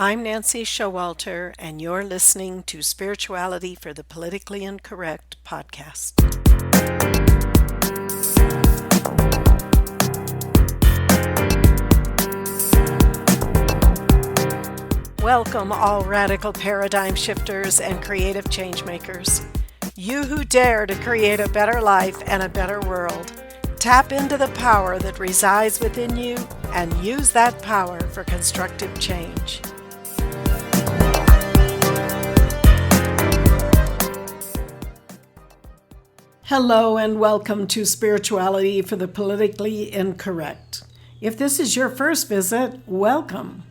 I'm Nancy Showalter, and you're listening to Spirituality for the Politically Incorrect podcast. Welcome, all radical paradigm shifters and creative change makers. You who dare to create a better life and a better world. Tap into the power that resides within you and use that power for constructive change. Hello and welcome to Spirituality for the Politically Incorrect. If this is your first visit, welcome.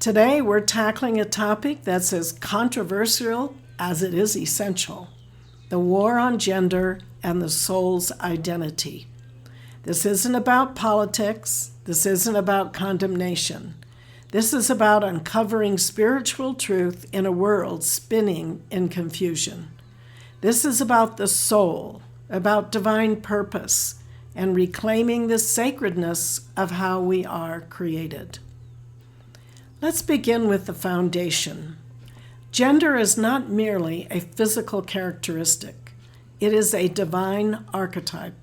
Today we're tackling a topic that's as controversial as it is essential: the war on gender and the soul's identity. This isn't about politics. This isn't about condemnation. This is about uncovering spiritual truth in a world spinning in confusion. This is about the soul, about divine purpose, and reclaiming the sacredness of how we are created. Let's begin with the foundation. Gender is not merely a physical characteristic. It is a divine archetype.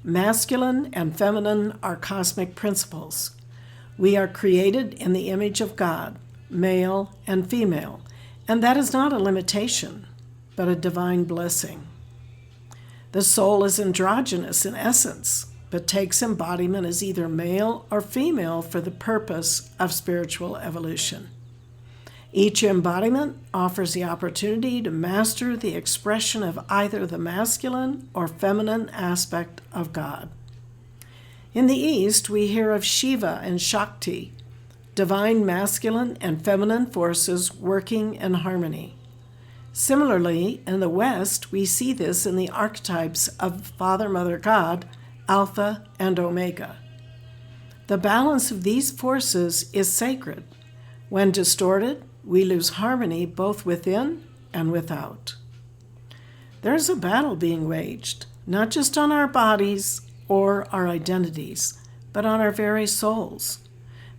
Masculine and feminine are cosmic principles. We are created in the image of God, male and female, and that is not a limitation, but a divine blessing. The soul is androgynous in essence, but takes embodiment as either male or female for the purpose of spiritual evolution. Each embodiment offers the opportunity to master the expression of either the masculine or feminine aspect of God. In the East, we hear of Shiva and Shakti, divine masculine and feminine forces working in harmony. Similarly, in the West, we see this in the archetypes of Father, Mother, God, Alpha and Omega. The balance of these forces is sacred. When distorted, we lose harmony both within and without. There's a battle being waged, not just on our bodies or our identities, but on our very souls.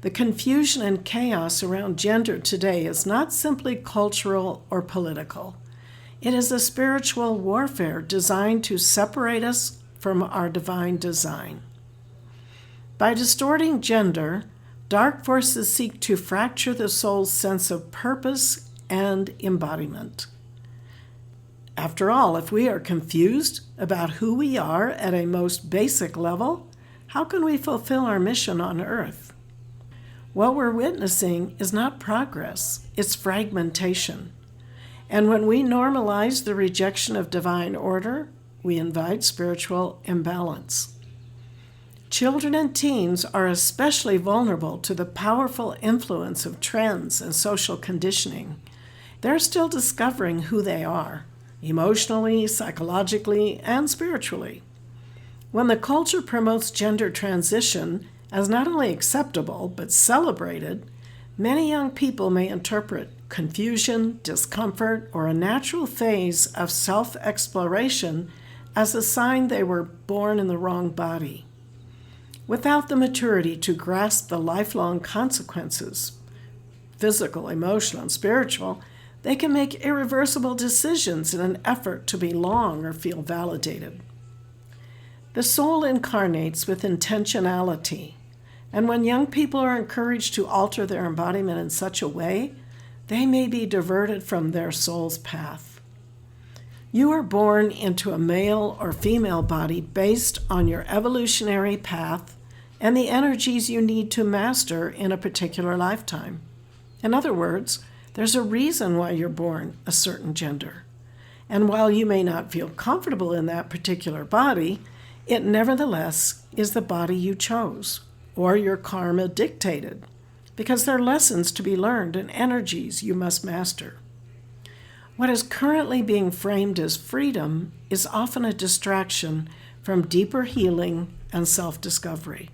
The confusion and chaos around gender today is not simply cultural or political. It is a spiritual warfare designed to separate us from our divine design. By distorting gender, dark forces seek to fracture the soul's sense of purpose and embodiment. After all, if we are confused about who we are at a most basic level, how can we fulfill our mission on earth? What we're witnessing is not progress, it's fragmentation. And when we normalize the rejection of divine order, we invite spiritual imbalance. Children and teens are especially vulnerable to the powerful influence of trends and social conditioning. They're still discovering who they are, emotionally, psychologically, and spiritually. When the culture promotes gender transition as not only acceptable but celebrated, many young people may interpret confusion, discomfort, or a natural phase of self-exploration as a sign they were born in the wrong body. Without the maturity to grasp the lifelong consequences, physical, emotional, and spiritual, they can make irreversible decisions in an effort to belong or feel validated. The soul incarnates with intentionality, and when young people are encouraged to alter their embodiment in such a way, they may be diverted from their soul's path. You are born into a male or female body based on your evolutionary path and the energies you need to master in a particular lifetime. In other words, there's a reason why you're born a certain gender. And while you may not feel comfortable in that particular body, it nevertheless is the body you chose, or your karma dictated, because there are lessons to be learned and energies you must master. What is currently being framed as freedom is often a distraction from deeper healing and self-discovery.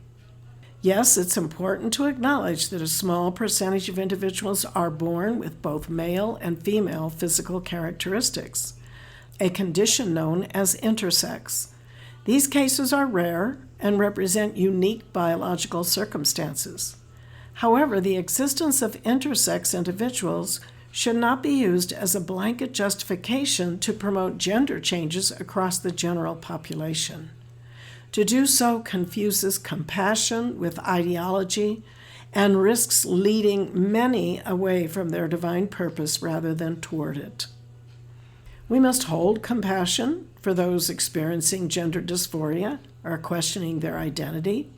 Yes, it's important to acknowledge that a small percentage of individuals are born with both male and female physical characteristics, a condition known as intersex. These cases are rare and represent unique biological circumstances. However, the existence of intersex individuals should not be used as a blanket justification to promote gender changes across the general population. To do so confuses compassion with ideology and risks leading many away from their divine purpose rather than toward it. We must hold compassion for those experiencing gender dysphoria or questioning their identity.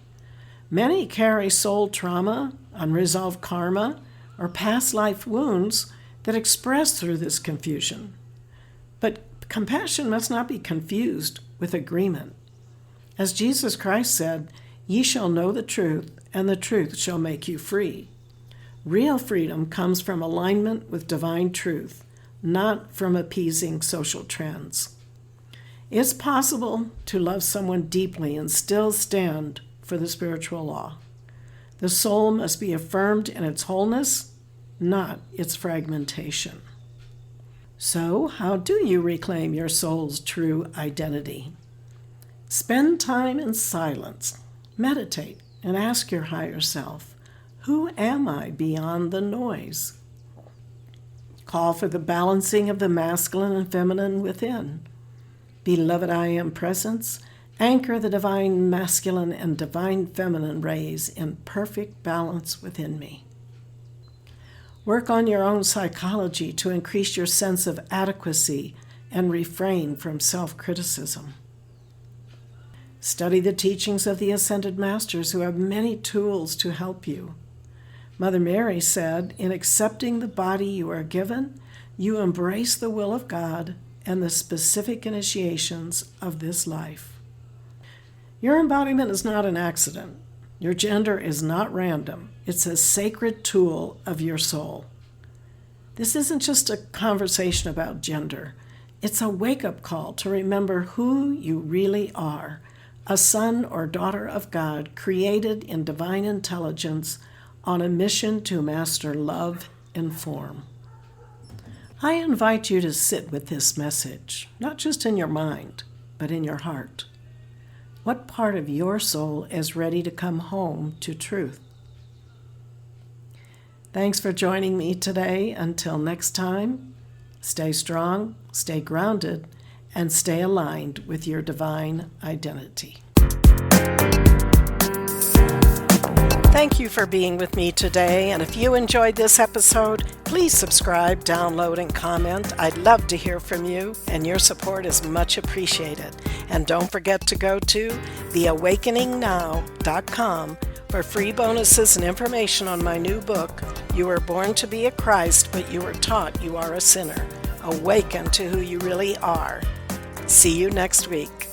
Many carry soul trauma, unresolved karma, or past life wounds that express through this confusion. But compassion must not be confused with agreement. As Jesus Christ said, "Ye shall know the truth, and the truth shall make you free." Real freedom comes from alignment with divine truth, not from appeasing social trends. It's possible to love someone deeply and still stand for the spiritual law. The soul must be affirmed in its wholeness, not its fragmentation. So, how do you reclaim your soul's true identity? Spend time in silence, meditate, and ask your higher self, who am I beyond the noise? Call for the balancing of the masculine and feminine within. Beloved I am presence, anchor the divine masculine and divine feminine rays in perfect balance within me. Work on your own psychology to increase your sense of adequacy and refrain from self-criticism. Study the teachings of the Ascended Masters who have many tools to help you. Mother Mary said, "In accepting the body you are given, you embrace the will of God and the specific initiations of this life." Your embodiment is not an accident. Your gender is not random. It's a sacred tool of your soul. This isn't just a conversation about gender. It's a wake-up call to remember who you really are, a son or daughter of God created in divine intelligence on a mission to master love and form. I invite you to sit with this message, not just in your mind, but in your heart. What part of your soul is ready to come home to truth? Thanks for joining me today. Until next time, stay strong, stay grounded, and stay aligned with your divine identity. Thank you for being with me today, and if you enjoyed this episode, please subscribe, download, and comment. I'd love to hear from you, and your support is much appreciated. And don't forget to go to theawakeningnow.com for free bonuses and information on my new book, You Were Born to Be a Christ, but You Were Taught You Are a Sinner. Awaken to who you really are. See you next week.